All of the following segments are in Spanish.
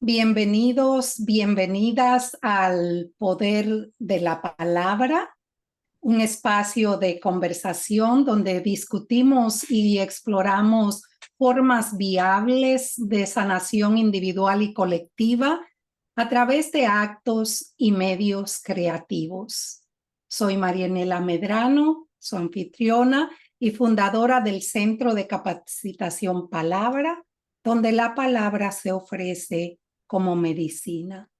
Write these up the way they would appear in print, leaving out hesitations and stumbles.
Bienvenidos, bienvenidas al Poder de la Palabra, un espacio de conversación donde discutimos y exploramos formas viables de sanación individual y colectiva a través de actos y medios creativos. Soy Marianela Medrano, su anfitriona y fundadora del Centro de Capacitación Palabra, donde la palabra se ofrece como medicina.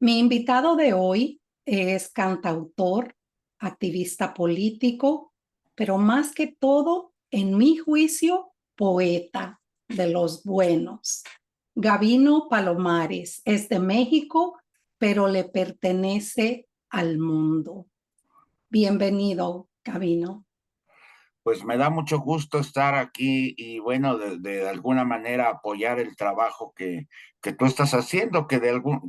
Mi invitado de hoy es cantautor, activista político, pero más que todo, en mi juicio, poeta de los buenos. Gabino Palomares es de México, pero le pertenece al mundo. Bienvenido, Gabino. Pues me da mucho gusto estar aquí y bueno, de alguna manera apoyar el trabajo que tú estás haciendo, que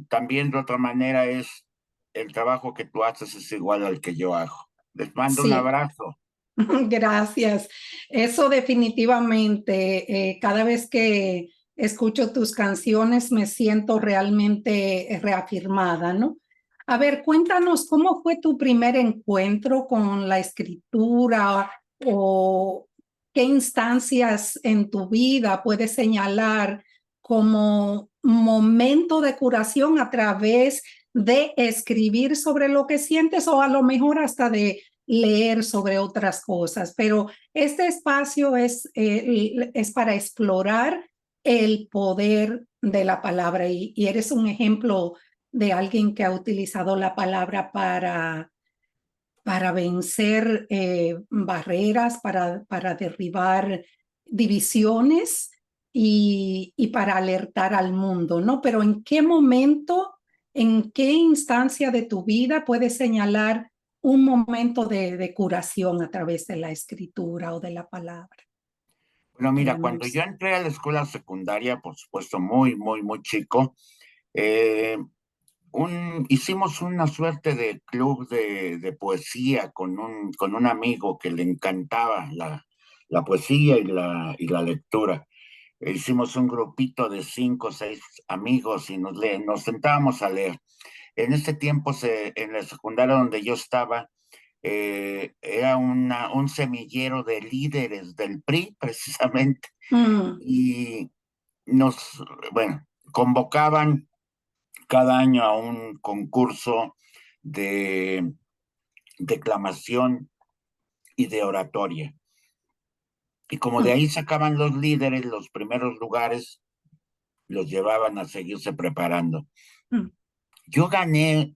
también de otra manera es el trabajo que tú haces es igual al que yo hago. Les mando un Sí. abrazo. Gracias. Eso definitivamente, cada vez que escucho tus canciones me siento realmente reafirmada, ¿no? A ver, cuéntanos cómo fue tu primer encuentro con la escritura o qué instancias en tu vida puedes señalar como momento de curación a través de escribir sobre lo que sientes o a lo mejor hasta de leer sobre otras cosas, pero este espacio es para explorar el poder de la palabra y eres un ejemplo de alguien que ha utilizado la palabra para vencer barreras, para derribar divisiones y para alertar al mundo, ¿no? Pero ¿en qué momento, en qué instancia de tu vida puedes señalar un momento de curación a través de la escritura o de la palabra, Bueno, de la mira, cuando yo música? entré a la escuela secundaria, por supuesto, muy chico, eh, hicimos una suerte de club de poesía con un amigo que le encantaba la poesía y la lectura. Hicimos un grupito de 5 o 6 amigos y nos sentábamos a leer. En ese tiempo, en la secundaria donde yo estaba, era un semillero de líderes del PRI, precisamente, Mm, y nos, bueno, convocaban cada año a un concurso de declamación y de oratoria. Y como de mm, ahí sacaban los líderes, los primeros lugares, los llevaban a seguirse preparando. mm, Yo gané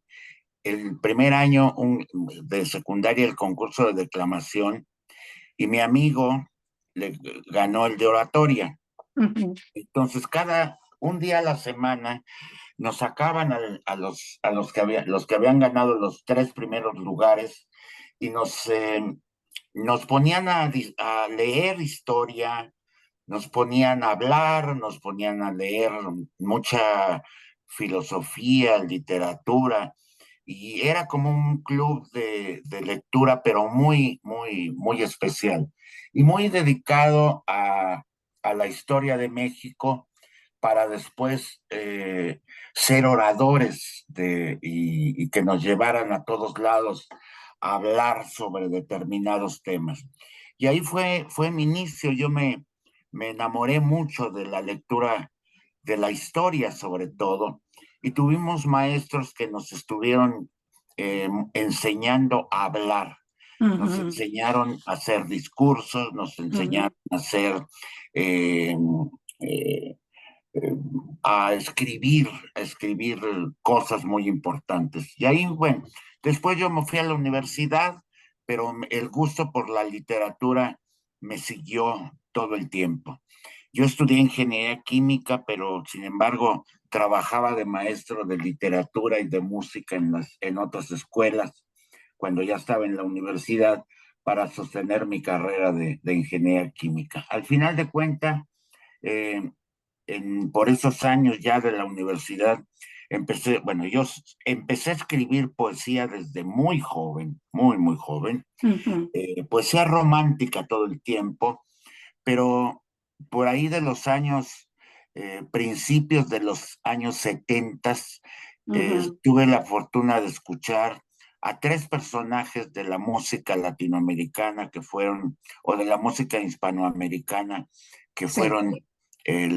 el primer año de secundaria el concurso de declamación y mi amigo le ganó el de oratoria. mm, Entonces, un día a la semana nos sacaban los que habían ganado los 3 primeros lugares y nos ponían a leer historia, nos ponían a hablar, nos ponían a leer mucha filosofía, literatura, y era como un club de lectura, pero muy especial y muy dedicado a la historia de México para después ser oradores y que nos llevaran a todos lados a hablar sobre determinados temas. Y ahí fue mi inicio. Me enamoré mucho de la lectura de la historia, sobre todo, y tuvimos maestros que nos estuvieron enseñando a hablar. Nos mm, enseñaron a hacer discursos, nos mm, enseñaron a hacer eh, eh, eh, a escribir cosas muy importantes. Y ahí, bueno, después yo me fui a la universidad, pero el gusto por la literatura me siguió todo el tiempo. Yo estudié ingeniería química, pero sin embargo trabajaba de maestro de literatura y de música en otras escuelas cuando ya estaba en la universidad para sostener mi carrera de ingeniería química. Al final de cuentas, eh, por esos años ya de la universidad, yo empecé a escribir poesía desde muy joven, muy joven, mm, poesía romántica todo el tiempo, pero por ahí de los años principios de los años 70, Ujú. tuve la fortuna de escuchar a tres personajes de la música latinoamericana que fueron, o de la música hispanoamericana, que Sí. fueron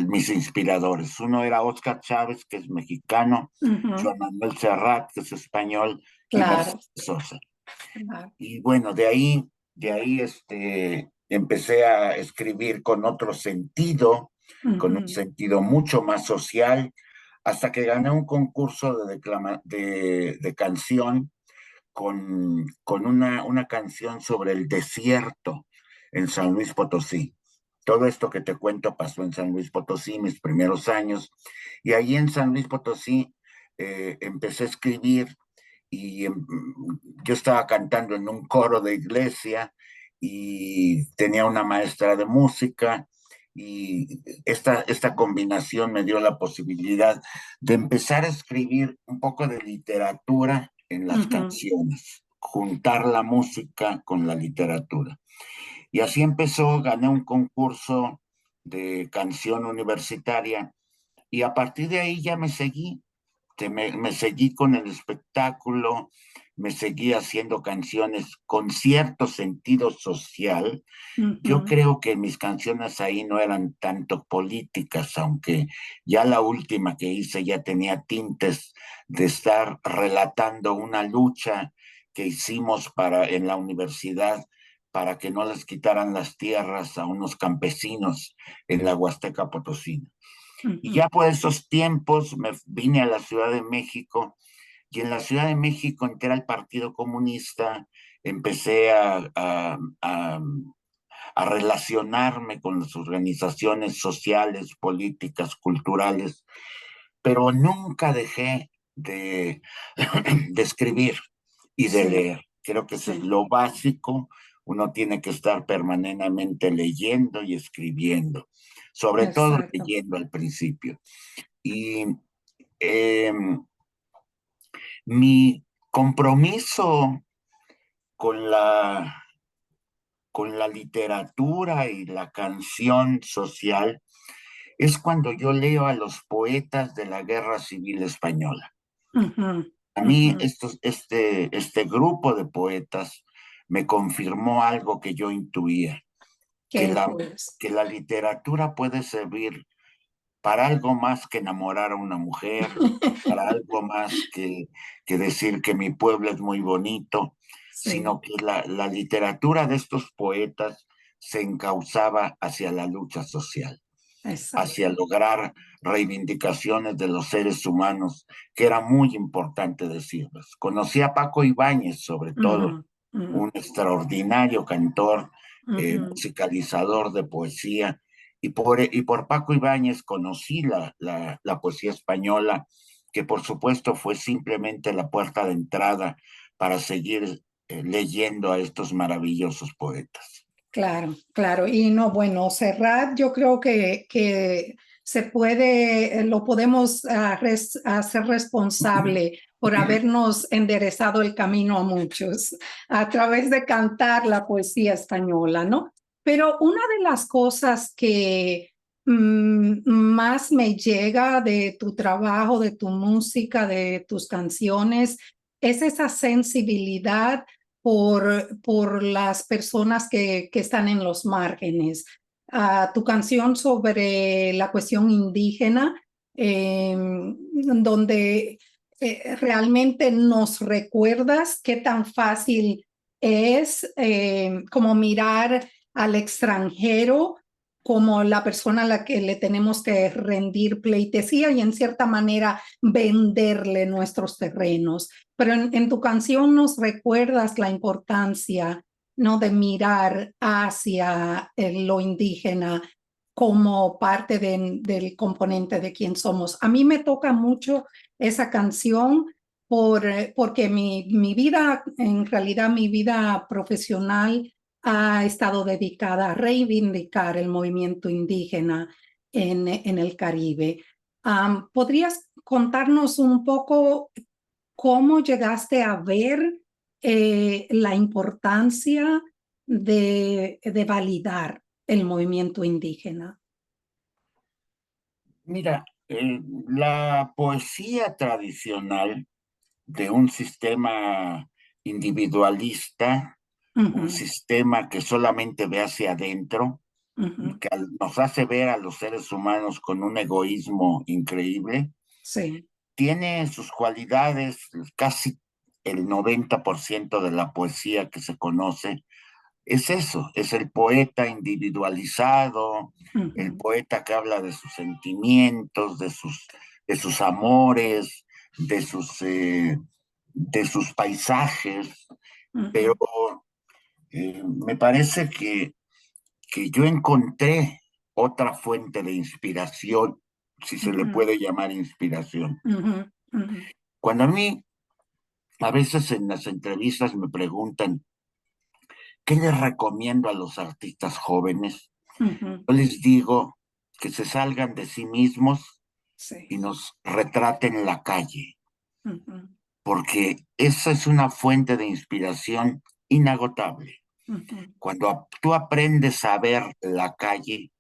mis inspiradores. Uno era Oscar Chávez, que es mexicano, Ujú. Joan Manuel Serrat, que es español, y Claro, Mercedes Sosa. claro. Y bueno, de ahí empecé a escribir con otro sentido, con un Ujú. sentido mucho más social, hasta que gané un concurso de canción con una canción sobre el desierto en San Luis Potosí. Todo esto que te cuento pasó en San Luis Potosí, mis primeros años, y ahí en San Luis Potosí empecé a escribir y yo estaba cantando en un coro de iglesia y tenía una maestra de música y esta combinación me dio la posibilidad de empezar a escribir un poco de literatura en las Ujú. canciones, juntar la música con la literatura. Y así empezó, gané un concurso de canción universitaria y a partir de ahí ya me seguí con el espectáculo, me seguí haciendo canciones con cierto sentido social. Yo Ujú. creo que mis canciones ahí no eran tanto políticas, aunque ya la última que hice ya tenía tintes de estar relatando una lucha que hicimos en la universidad para que no les quitaran las tierras a unos campesinos en la Huasteca Potosina. Y Ujú. ya por esos tiempos me vine a la Ciudad de México y en la Ciudad de México entré al Partido Comunista, empecé a relacionarme con las organizaciones sociales, políticas, culturales, pero nunca dejé de escribir y de Sí, leer. Creo que eso es sí, lo básico. Uno tiene que estar permanentemente leyendo y escribiendo, sobre todo exacto. leyendo al principio. Y eh, mi compromiso con con la literatura y la canción social es cuando yo leo a los poetas de la Guerra Civil Española. Ujú. A mí Ujú. este grupo de poetas me confirmó algo que yo intuía, que ¿Qué pues? que la literatura puede servir para algo más que enamorar a una mujer, para algo más que decir que mi pueblo es muy bonito, Sí, sino que la literatura de estos poetas se encauzaba hacia la lucha social, hacia exacto. lograr reivindicaciones de los seres humanos, que era muy importante decirlas. Conocí a Paco Ibáñez, sobre todo, Ujú. Ujú. un extraordinario cantor, Ujú. musicalizador de poesía, y por Paco Ibáñez conocí la poesía española, que por supuesto fue simplemente la puerta de entrada para seguir leyendo a estos maravillosos poetas. Claro, claro. Y no, bueno, Serrat, yo creo que se puede, lo podemos hacer responsable por habernos enderezado el camino a muchos a través de cantar la poesía española, ¿no? Pero una de las cosas que más me llega de tu trabajo, de tu música, de tus canciones, es esa sensibilidad por las personas que están en los márgenes. Tu canción sobre la cuestión indígena, donde realmente nos recuerdas qué tan fácil es como mirar al extranjero como la persona a la que le tenemos que rendir pleitesía y en cierta manera venderle nuestros terrenos. Pero en tu canción nos recuerdas la importancia, ¿no? De mirar hacia lo indígena como parte del componente de quién somos. A mí me toca mucho esa canción porque mi vida, en realidad mi vida profesional ha estado dedicada a reivindicar el movimiento indígena en el Caribe. ¿Podrías contarnos un poco cómo llegaste a ver la importancia de validar el movimiento indígena? Mira, la poesía tradicional de un sistema individualista, un Ujú, sistema que solamente ve hacia adentro, ujú, que nos hace ver a los seres humanos con un egoísmo increíble, sí. tiene sus cualidades. Casi el 90% de la poesía que se conoce es eso, es el poeta individualizado, el Ujú, poeta que habla de sus sentimientos, de sus amores, de sus paisajes, pero ujú, me parece que yo encontré otra fuente de inspiración, si se le ujú, puede llamar inspiración. ujú, ujú, Cuando a mí, a veces en las entrevistas me preguntan, ¿qué les recomiendo a los artistas jóvenes? ujú, Yo les digo que se salgan de sí mismos sí. y nos retraten la calle, Ujú, porque esa es una fuente de inspiración inagotable. ujú, Cuando tú aprendes a ver la calle,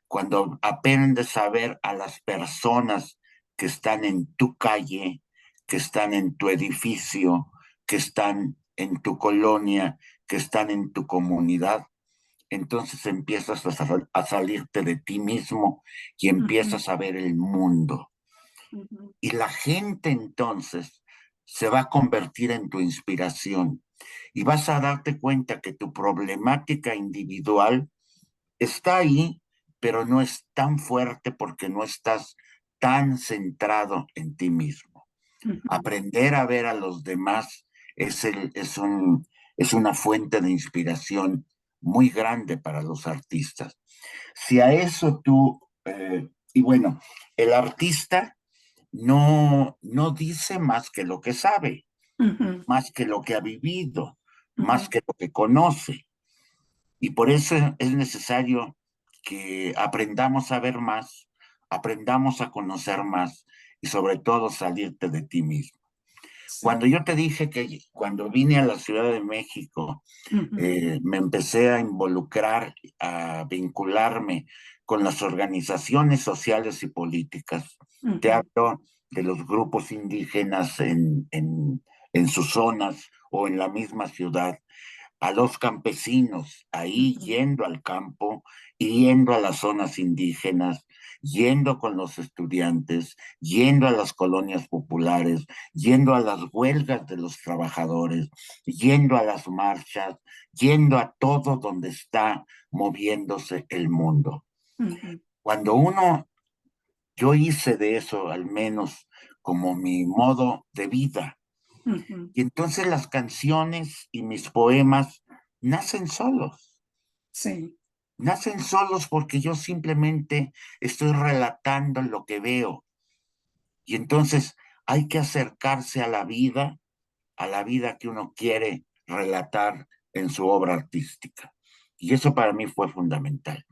cuando aprendes a ver a las personas que están en tu calle, que están en tu edificio, que están en tu colonia, que están en tu comunidad, entonces empiezas a salirte de ti mismo y ujú, empiezas a ver el mundo. ujú, Y la gente entonces se va a convertir en tu inspiración y vas a darte cuenta que tu problemática individual está ahí, pero no es tan fuerte porque no estás tan centrado en ti mismo. ujú, Aprender a ver a los demás es una fuente de inspiración muy grande para los artistas. Si a eso y bueno, el artista no dice más que lo que sabe, ujú, más que lo que ha vivido, más ujú, que lo que conoce. Y por eso es necesario que aprendamos a ver más, aprendamos a conocer más y sobre todo salirte de ti mismo. sí. Cuando yo te dije que cuando vine a la Ciudad de México, Ujú, me empecé a involucrar, a vincularme con las organizaciones sociales y políticas. Te ujú, hablo de los grupos indígenas en sus zonas o en la misma ciudad, a los campesinos ahí ujú, yendo al campo, yendo a las zonas indígenas, yendo con los estudiantes, yendo a las colonias populares, yendo a las huelgas de los trabajadores, yendo a las marchas, yendo a todo donde está moviéndose el mundo. ujú, Cuando yo hice de eso al menos como mi modo de vida, ujú, y entonces las canciones y mis poemas nacen solos, sí. nacen solos porque yo simplemente estoy relatando lo que veo. Y entonces hay que acercarse a la vida que uno quiere relatar en su obra artística. Y eso para mí fue fundamental,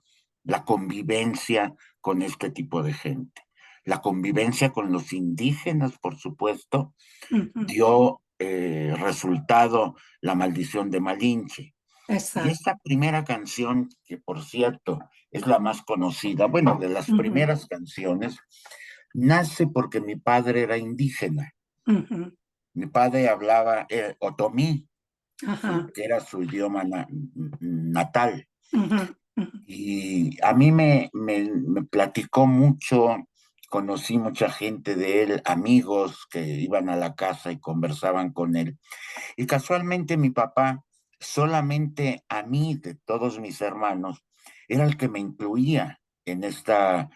la convivencia con este tipo de gente. La convivencia con los indígenas, por supuesto, Ujú, dio resultado La Maldición de Malinche. Y exacto. esta primera canción, que por cierto es la más conocida, bueno, de las Ujú, primeras canciones, nace porque mi padre era indígena. ujú, Mi padre hablaba otomí, ajá. que era su idioma natal. Ujú, ujú, Y a mí me platicó mucho, conocí mucha gente de él, amigos que iban a la casa y conversaban con él. Y casualmente mi papá, solamente a mí, de todos mis hermanos, era el que me incluía en esta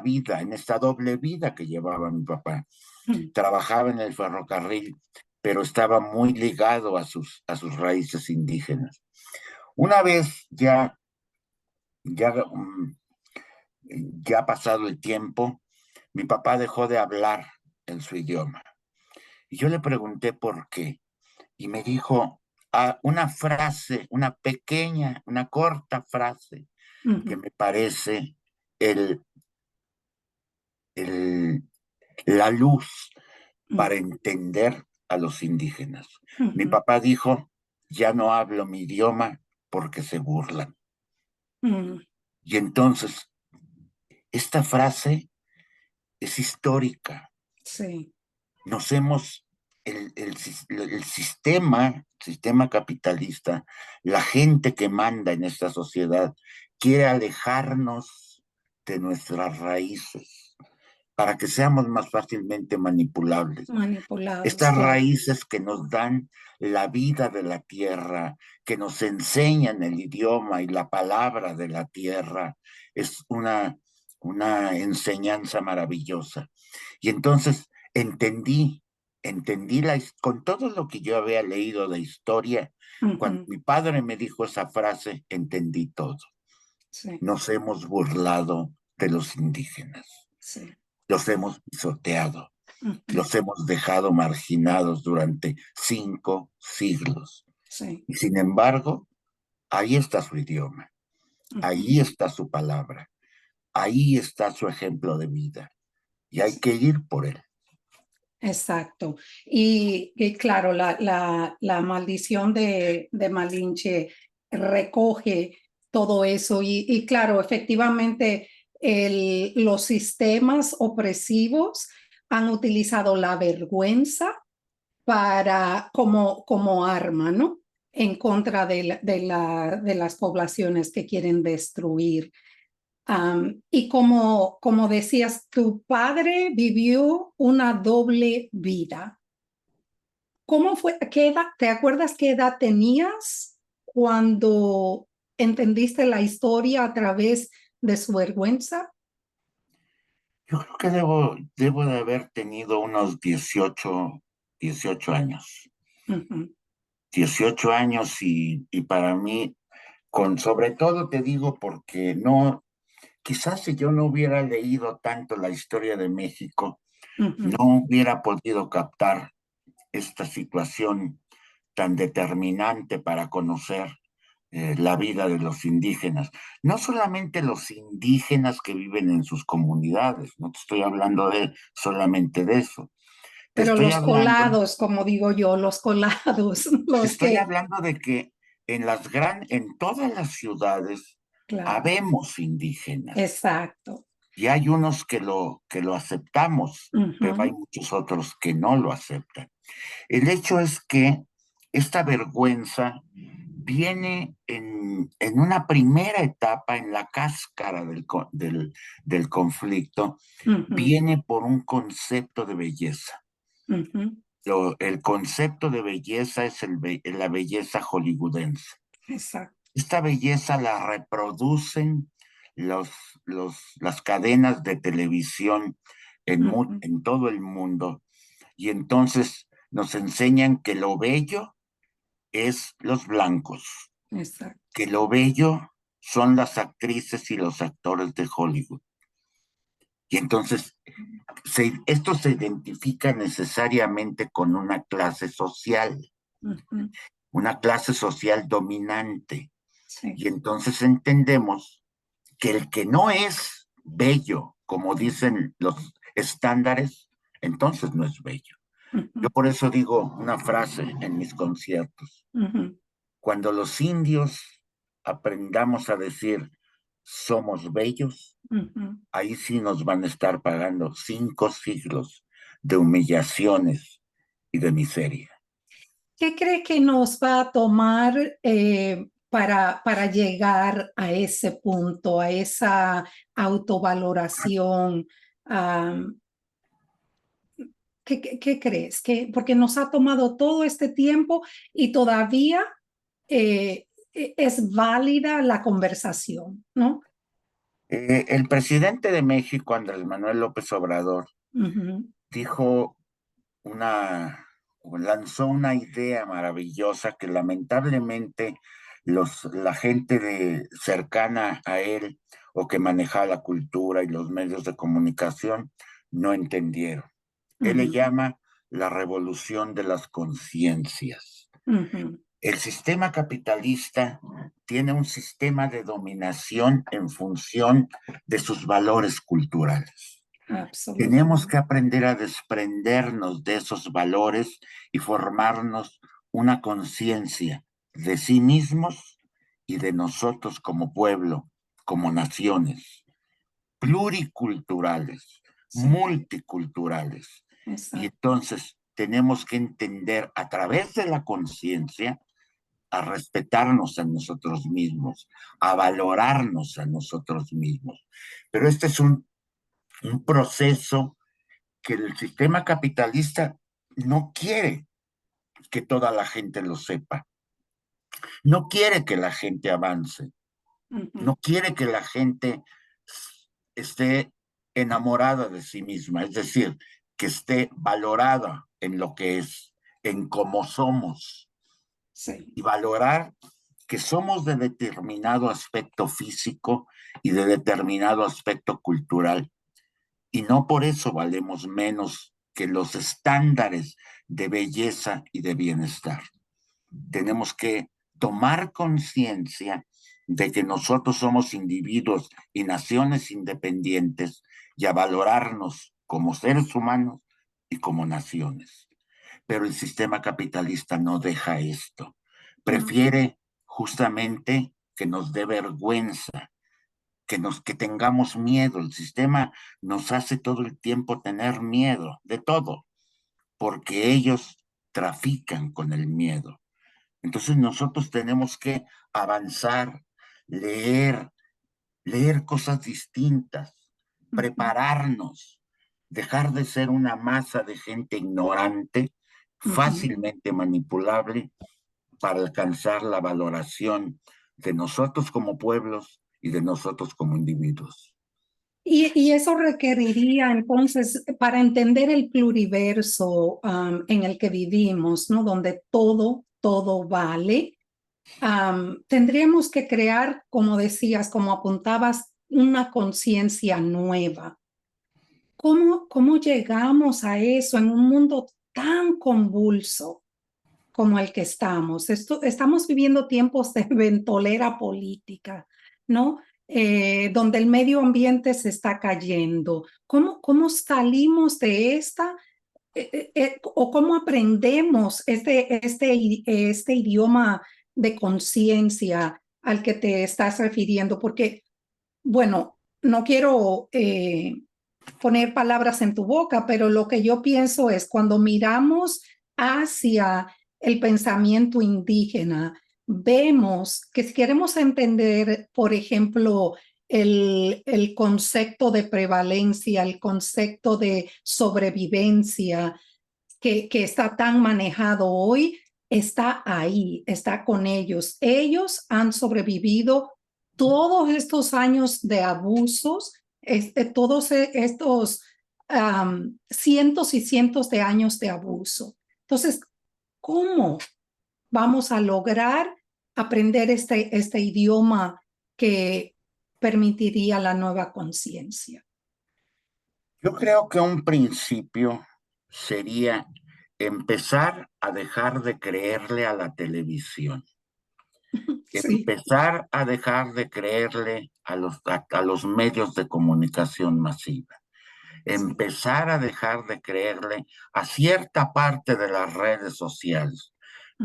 vida, en esta doble vida que llevaba mi papá. ujú, Trabajaba en el ferrocarril, pero estaba muy ligado a sus raíces indígenas. Una vez ya, ya pasado el tiempo, mi papá dejó de hablar en su idioma. Y yo le pregunté por qué. Y me dijo una frase, una pequeña, una corta frase que ujú, me parece el, el, la luz para entender a los indígenas. Mi ujú, papá dijo, ya no hablo mi idioma porque se burlan. ujú, Y entonces, esta frase es histórica. Sí. Nos hemos, el sistema capitalista, la gente que manda en esta sociedad, quiere alejarnos de nuestras raíces para que seamos más fácilmente manipulables. Manipulados, Estas claro. raíces que nos dan la vida de la tierra, que nos enseñan el idioma y la palabra de la tierra, es una enseñanza maravillosa. Y entonces entendí con todo lo que yo había leído de historia, cuando Ujú. mi padre me dijo esa frase, entendí todo. Sí, Nos hemos burlado de los indígenas, sí. los hemos pisoteado, Ujú. los hemos dejado marginados durante 5 siglos. Sí. Y sin embargo, ahí está su idioma, Ujú. ahí está su palabra, ahí está su ejemplo de vida. Y hay Sí. que ir por él. Exacto. Y claro, la maldición de Malinche recoge todo eso. Y claro, efectivamente, los sistemas opresivos han utilizado la vergüenza como arma, ¿no? En contra de las poblaciones que quieren destruir. Y como decías, tu padre vivió una doble vida. ¿Cómo fue? ¿Te acuerdas qué edad tenías cuando entendiste la historia a través de su vergüenza? Yo creo que debo de haber tenido unos 18 años. Ujú. 18 años y para mí, sobre todo te digo porque no, quizás si yo no hubiera leído tanto la historia de México, no Ujú. hubiera podido captar esta situación tan determinante para conocer la vida de los indígenas. No solamente los indígenas que viven en sus comunidades, no te estoy hablando solamente de eso. Te Pero estoy los hablando, colados, como digo yo, los colados, te los estoy que, hablando de que en todas las ciudades claro, habemos indígenas exacto. y hay unos que lo aceptamos, pero hay Ujú. muchos otros que no lo aceptan. El hecho es que esta vergüenza viene en una primera etapa, en la cáscara del conflicto, Ujú. viene por un concepto de belleza. Ujú. El concepto de belleza es la belleza hollywoodense. Exacto. Esta belleza la reproducen los, las cadenas de televisión Ujú. en todo el mundo y entonces nos enseñan que lo bello es los blancos, Exacto. que lo bello son las actrices y los actores de Hollywood. Y entonces esto se identifica necesariamente con Ujú. una clase social dominante. Sí. Y entonces entendemos que el que no es bello, como dicen los estándares, entonces no es bello. Yo Ujú. por eso digo una frase en mis conciertos. Ujú. Cuando los indios aprendamos a decir somos bellos, Ujú. ahí sí nos van a estar pagando 5 siglos de humillaciones y de miseria. ¿Qué cree que nos va a tomar para llegar a ese punto, a esa autovaloración? Am, ¿qué crees? Porque nos ha tomado todo este tiempo y todavía es válida la conversación, ¿no? El presidente de México, Andrés Manuel López Obrador, Ujú. dijo lanzó una idea maravillosa que lamentablemente la gente cercana a él o que maneja la cultura y los medios de comunicación no entendieron. Él le Ujú. llama la revolución de las conciencias. Ujú. El sistema capitalista tiene un sistema de dominación en función de sus valores culturales. Tenemos que Absolutamente. aprender a desprendernos de esos valores y formarnos una conciencia de sí mismos y de nosotros como pueblo, como naciones pluriculturales, sí, multiculturales. Y exacto. entonces tenemos que entender a través de la conciencia a respetarnos a nosotros mismos, a valorarnos a nosotros mismos. Pero este es un proceso que el sistema capitalista no quiere que toda la gente lo sepa, no quiere que la gente avance, Ujú, no quiere que la gente esté enamorada de sí misma, es decir, que esté valorada en lo que es, en cómo somos, sí. y valorar que somos de determinado aspecto físico y de determinado aspecto cultural, y no por eso valemos menos que los estándares de belleza y de bienestar. Tenemos que tomar conciencia de que nosotros somos individuos y naciones independientes y a valorarnos como seres humanos y como naciones. Pero el sistema capitalista no deja esto. No. Prefiere justamente que nos dé vergüenza, que tengamos miedo. El sistema nos hace todo el tiempo tener miedo de todo, porque ellos trafican con el miedo. Entonces nosotros tenemos que avanzar, leer, leer cosas distintas, Ujú, prepararnos, dejar de ser una masa de gente ignorante, ujú. fácilmente manipulable para alcanzar la valoración de nosotros como pueblos y de nosotros como individuos. Y eso requeriría entonces, para entender el pluriverso en el que vivimos, ¿no? Donde todo vale, tendríamos que crear, como decías, como apuntabas, una conciencia nueva. ¿Cómo llegamos a eso en un mundo tan convulso como el que estamos? Estamos viviendo tiempos de ventolera política, ¿no? Donde el medio ambiente se está cayendo. ¿Cómo salimos de esta? ¿O cómo aprendemos este idioma de conciencia al que te estás refiriendo? Porque, bueno, no quiero poner palabras en tu boca, pero lo que yo pienso es cuando miramos hacia el pensamiento indígena, vemos que si queremos entender, por ejemplo, el concepto de prevalencia, el concepto de sobrevivencia que está tan manejado hoy, está ahí, está con ellos. Ellos han sobrevivido todos estos años de abusos, todos estos cientos y cientos de años de abuso. Entonces, ¿cómo vamos a lograr aprender este idioma que permitiría la nueva conciencia? Yo creo que un principio sería empezar a dejar de creerle a la televisión, Sí. empezar a dejar de creerle a los medios de comunicación masiva, Sí. empezar a dejar de creerle a cierta parte de las redes sociales,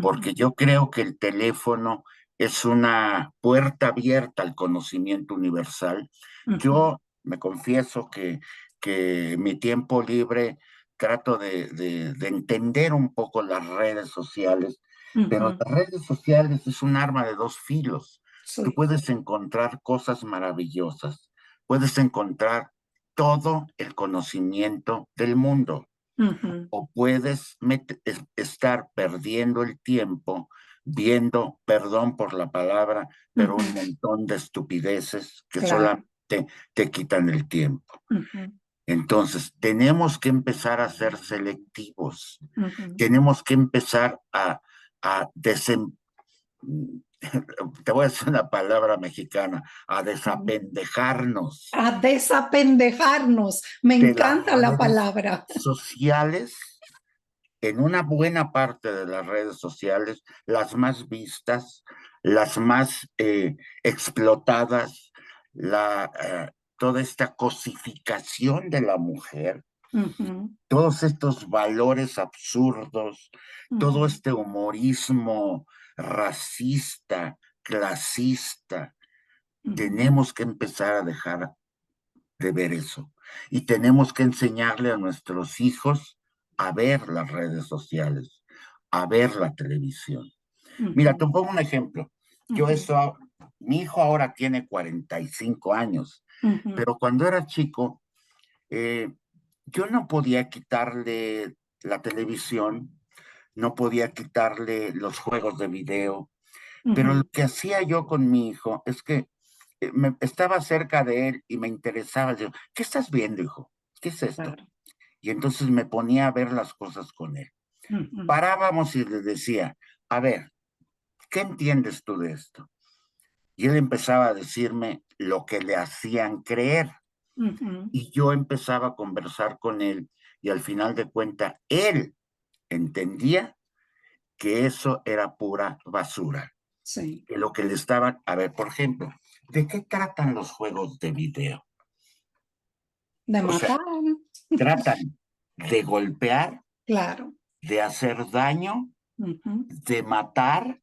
porque Ujú, yo creo que el teléfono es una puerta abierta al conocimiento universal. ujú, Yo me confieso que mi tiempo libre trato de entender un poco las redes sociales, pero ujú. las redes sociales es un arma de dos filos. Tú Sí. puedes encontrar cosas maravillosas, puedes encontrar todo el conocimiento del mundo, Ujú, o puedes estar perdiendo el tiempo viendo, perdón por la palabra, pero un ujú. montón de estupideces que Claro. solamente te quitan el tiempo. Ujú, Entonces, tenemos que empezar a ser selectivos, ujú. tenemos que empezar a te voy a decir una palabra mexicana, a Ujú. desapendejarnos A desapendejarnos. Me de las encanta la redes palabra. sociales. En una buena parte de las redes sociales, las más vistas, las más explotadas, toda esta cosificación de la mujer, Ujú, todos estos valores absurdos, todo ujú, este humorismo racista, clasista, ujú. tenemos que empezar a dejar de ver eso. Y tenemos que enseñarle a nuestros hijos a ver las redes sociales, a ver la televisión. Mira, te pongo un ejemplo. Yo eso, mi hijo ahora tiene 45 años, pero cuando era chico, yo no podía quitarle la televisión, no podía quitarle los juegos de video, pero lo que hacía yo con mi hijo es que estaba cerca de él y me interesaba. Yo, ¿qué estás viendo, hijo? ¿Qué es esto? Claro. Y entonces me ponía a ver las cosas con él. Parábamos y le decía, a ver, ¿qué entiendes tú de esto? Y él empezaba a decirme lo que le hacían creer. Y yo empezaba a conversar con él y al final de cuentas, él entendía que eso era pura basura. Sí. Que lo que le estaban, a ver, por ejemplo, ¿de qué tratan los juegos de video? De O sea, matar. tratan de golpear, Claro. de hacer daño, de matar,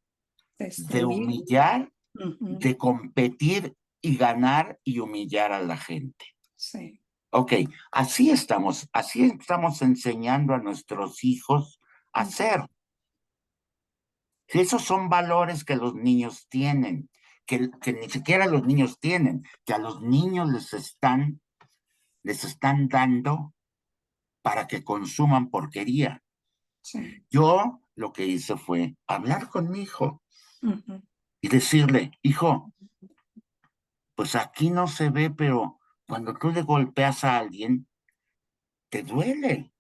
de Destruir. humillar, de competir y ganar y humillar a la gente. Sí. Ok, así estamos enseñando a nuestros hijos a ser. Esos son valores que los niños tienen, que ni siquiera los niños tienen, que a los niños les están dando para que consuman porquería. Sí. Yo lo que hice fue hablar con mi hijo y decirle, hijo, pues aquí no se ve, pero cuando tú le golpeas a alguien, te duele.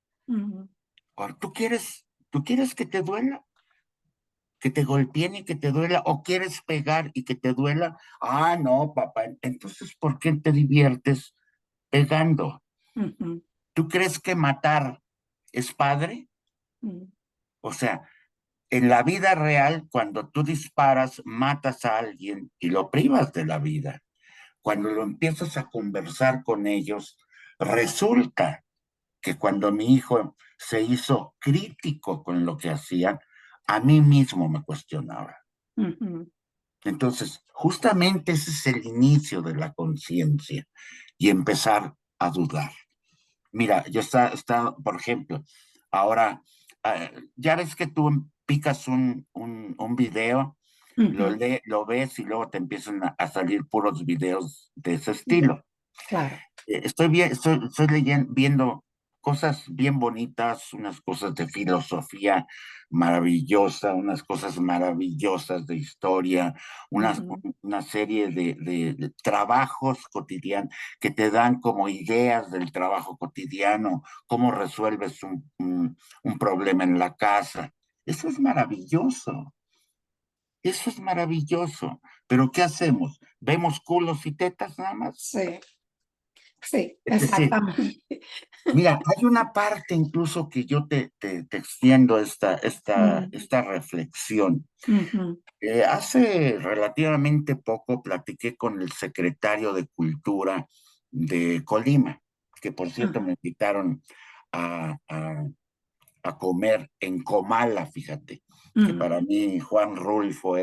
Ahora, tú quieres que te duela? ¿Que te golpeen y que te duela? ¿O quieres pegar y que te duela? Ah, no, papá. Entonces, ¿por qué te diviertes pegando? ¿Tú crees que matar es padre? O sea, en la vida real, cuando tú disparas, matas a alguien y lo privas de la vida. Cuando lo empiezas a conversar con ellos, resulta que cuando mi hijo se hizo crítico con lo que hacían, a mí mismo me cuestionaba. Entonces, justamente ese es el inicio de la conciencia y empezar a dudar. Mira, yo por ejemplo, ahora, ya ves que tú picas un video, lo ves y luego te empiezan a salir puros videos de ese estilo. Claro. Estoy viendo cosas bien bonitas, unas cosas de filosofía maravillosa, unas cosas maravillosas de historia, una serie de trabajos cotidianos que te dan como ideas del trabajo cotidiano, cómo resuelves un problema en la casa. Eso es maravilloso. Eso es maravilloso. Pero ¿qué hacemos? ¿Vemos culos y tetas nada más? Sí. Sí, Es decir, exactamente. mira, hay una parte incluso que yo te extiendo esta reflexión. Hace relativamente poco platiqué con el secretario de Cultura de Colima, que por cierto me invitaron a, a- a comer en Comala, fíjate, que para mí Juan Rulfo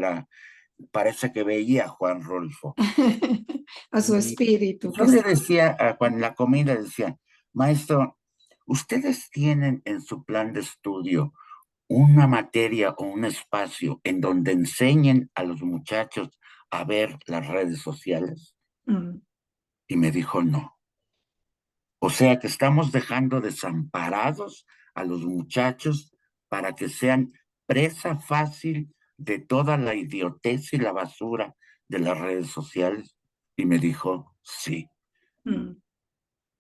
parece que veía a Juan Rulfo. A su Y espíritu. yo le decía, cuando en la comida decía, maestro, ¿ustedes tienen en su plan de estudio una materia o un espacio en donde enseñen a los muchachos a ver las redes sociales? Y me dijo, no. O sea que estamos dejando desamparados a los muchachos para que sean presa fácil de toda la idiotez y la basura de las redes sociales. Y me dijo, sí.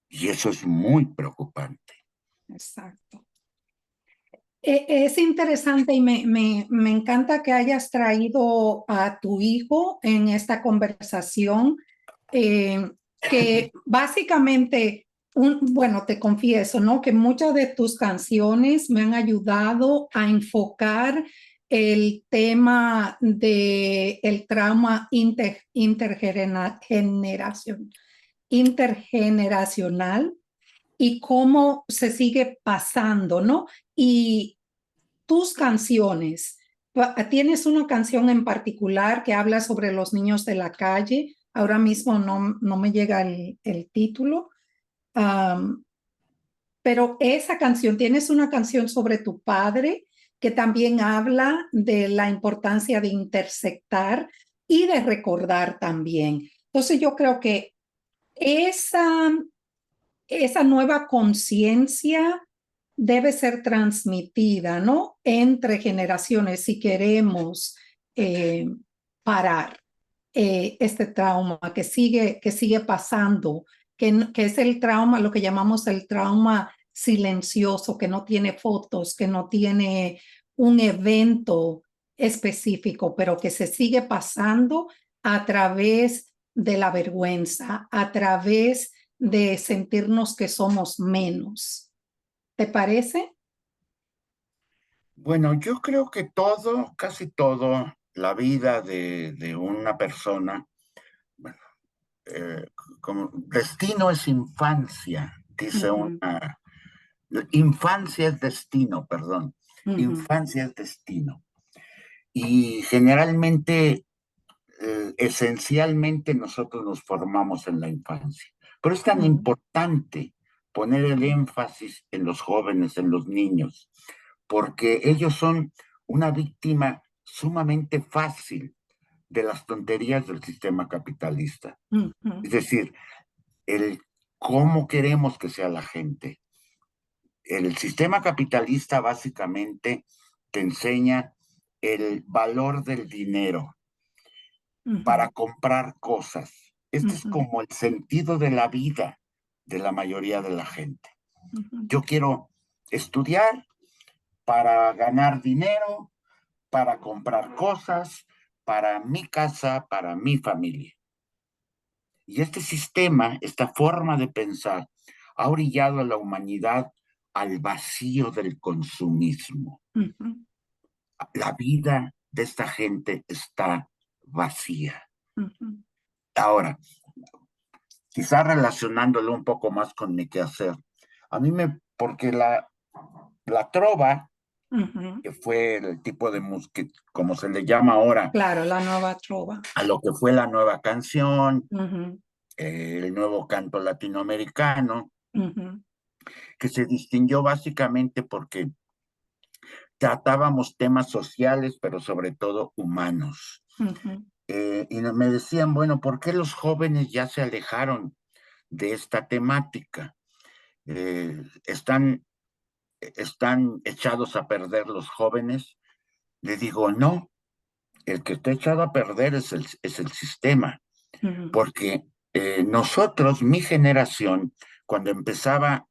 Y eso es muy preocupante. Exacto. Es interesante y me encanta que hayas traído a tu hijo en esta conversación, que básicamente, bueno, te confieso, ¿no? Que muchas de tus canciones me han ayudado a enfocar el tema de el trauma intergeneracional y cómo se sigue pasando, ¿no? Y tus canciones, ¿tienes una canción en particular que habla sobre los niños de la calle? ahora mismo no me llega el título. Am, pero esa canción, tienes una canción sobre tu padre que también habla de la importancia de intersectar y de recordar también. Entonces yo creo que esa, esa nueva conciencia debe ser transmitida, ¿no? Entre generaciones si queremos eh, parar este trauma que sigue pasando, que es el trauma, lo que llamamos el trauma silencioso, que no tiene fotos, que no tiene un evento específico, pero que se sigue pasando a través de la vergüenza, a través de sentirnos que somos menos. ¿Te parece? Bueno, yo creo que todo, casi todo, la vida de una persona, bueno, eh, como destino es infancia, dice Ujú, una, infancia es destino, perdón, ujú, infancia es destino. Y generalmente, esencialmente nosotros nos formamos en la infancia. Pero es tan ujú, importante poner el énfasis en los jóvenes, en los niños, porque ellos son una víctima sumamente fácil de las tonterías del sistema capitalista. ujú, Es decir, el cómo queremos que sea la gente. El sistema capitalista básicamente te enseña el valor del dinero para ujú, comprar cosas. Este es ujú, como el sentido de la vida de la mayoría de la gente. ujú, Yo quiero estudiar para ganar dinero, para comprar cosas, para mi casa, para mi familia. Y este sistema, esta forma de pensar, ha orillado a la humanidad al vacío del consumismo. ujú, La vida de esta gente está vacía. ujú, Ahora, quizás relacionándolo un poco más con mi quehacer, porque la trova, ujú. que fue el tipo de música, como se le llama ahora, Claro, la nueva trova. a lo que fue la nueva canción, Ujú, el nuevo canto latinoamericano, ujú, que se distinguió básicamente porque tratábamos temas sociales, pero sobre todo humanos. ujú, Y me decían, bueno, ¿por qué los jóvenes ya se alejaron de esta temática? Eh, están, están echados a perder los jóvenes. Le digo, no, el que está echado a perder es el sistema, ujú, porque nosotros, mi generación, cuando empezaba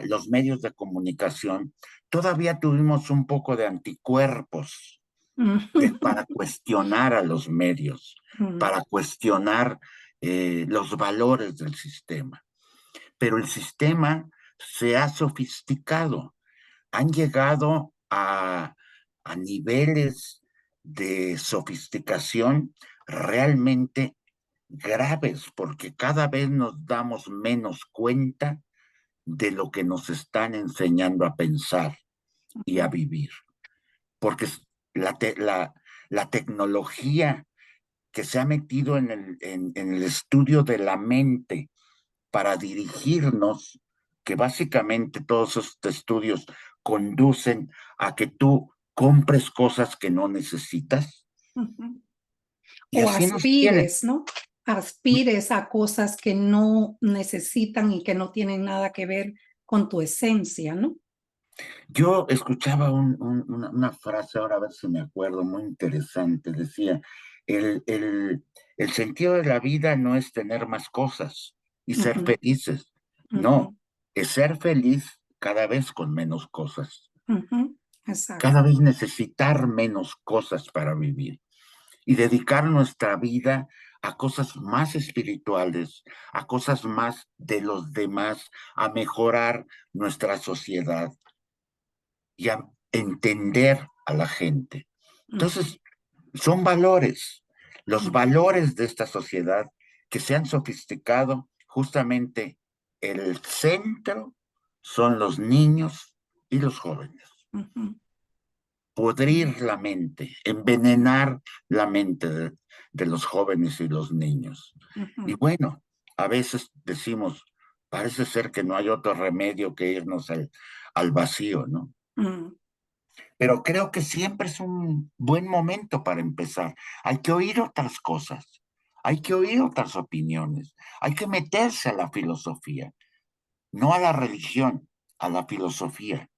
los medios de comunicación, todavía tuvimos un poco de anticuerpos para cuestionar a los medios, ujú, para cuestionar los valores del sistema. Pero el sistema se ha sofisticado, han llegado a niveles de sofisticación realmente graves, porque cada vez nos damos menos cuenta de lo que nos están enseñando a pensar y a vivir. Porque la, te, la tecnología que se ha metido en el estudio de la mente para dirigirnos, que básicamente todos esos estudios conducen a que tú compres cosas que no necesitas, ujú. y O así nos tienen. aspires, ¿no? Aspires a cosas que no necesitan y que no tienen nada que ver con tu esencia, ¿no? Yo escuchaba una frase, ahora a ver si me acuerdo, muy interesante. Decía, el, el, el sentido de la vida no es tener más cosas y ser Ujú, felices. ujú, No, es ser feliz cada vez con menos cosas, ujú. cada Exacto. vez necesitar menos cosas para vivir y dedicar nuestra vida a cosas más espirituales, a cosas más de los demás, a mejorar nuestra sociedad y a entender a la gente. Ujú, Entonces, son valores, los ujú, valores de esta sociedad que se han sofisticado. Justamente el centro son los niños y los jóvenes. ujú. pudrir la mente, envenenar la mente de los jóvenes y los niños. Y Ujú, bueno, a veces decimos, parece ser que no hay otro remedio que irnos al vacío, ¿no? ujú, Pero creo que siempre es un buen momento para empezar. Hay que oír otras cosas, hay que oír otras opiniones, hay que meterse a la filosofía, no a la religión, a la filosofía,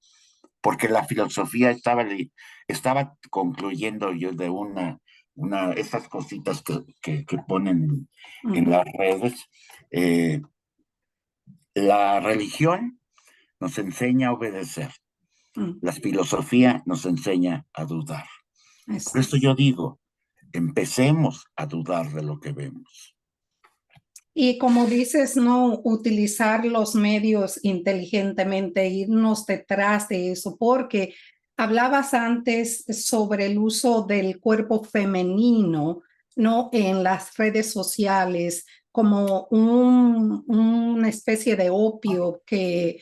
porque la filosofía estaba concluyendo yo de esas cositas que ponen en las ujú, redes. eh, la religión nos enseña a obedecer, ujú. la filosofía nos enseña a dudar. Por eso Exacto. yo digo, empecemos a dudar de lo que vemos. Y como dices, no utilizar los medios inteligentemente, irnos detrás de eso, porque hablabas antes sobre el uso del cuerpo femenino, ¿no? En las redes sociales como una especie de opio que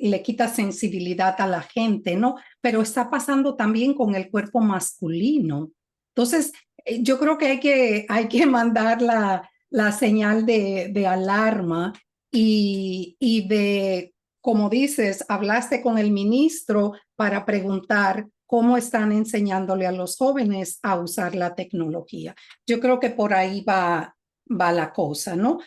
le quita sensibilidad a la gente, ¿no? Pero está pasando también con el cuerpo masculino. Entonces, yo creo que hay que mandar la señal de alarma y de, como dices, hablaste con el ministro para preguntar cómo están enseñándole a los jóvenes a usar la tecnología. Yo creo que por ahí va la cosa, ¿no?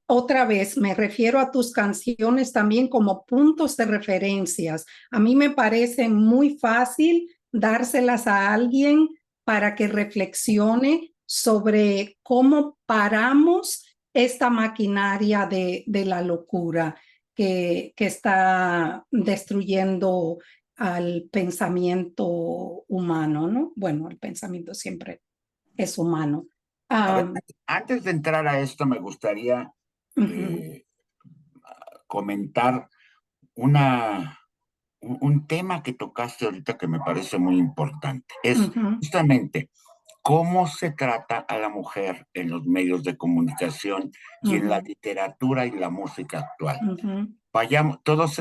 Otra vez, me refiero a tus canciones también como puntos de referencias. A mí me parece muy fácil dárselas a alguien para que reflexione sobre cómo paramos esta maquinaria de la locura que está destruyendo al pensamiento humano, ¿no? Bueno, el pensamiento siempre es humano. A ver, Um, antes de entrar a esto, me gustaría uh-huh, eh, comentar una, un tema que tocaste ahorita que me parece muy importante. Es uh-huh, justamente cómo se trata a la mujer en los medios de comunicación y en la uh-huh, literatura y la música actual. uh-huh, Vayamos, todos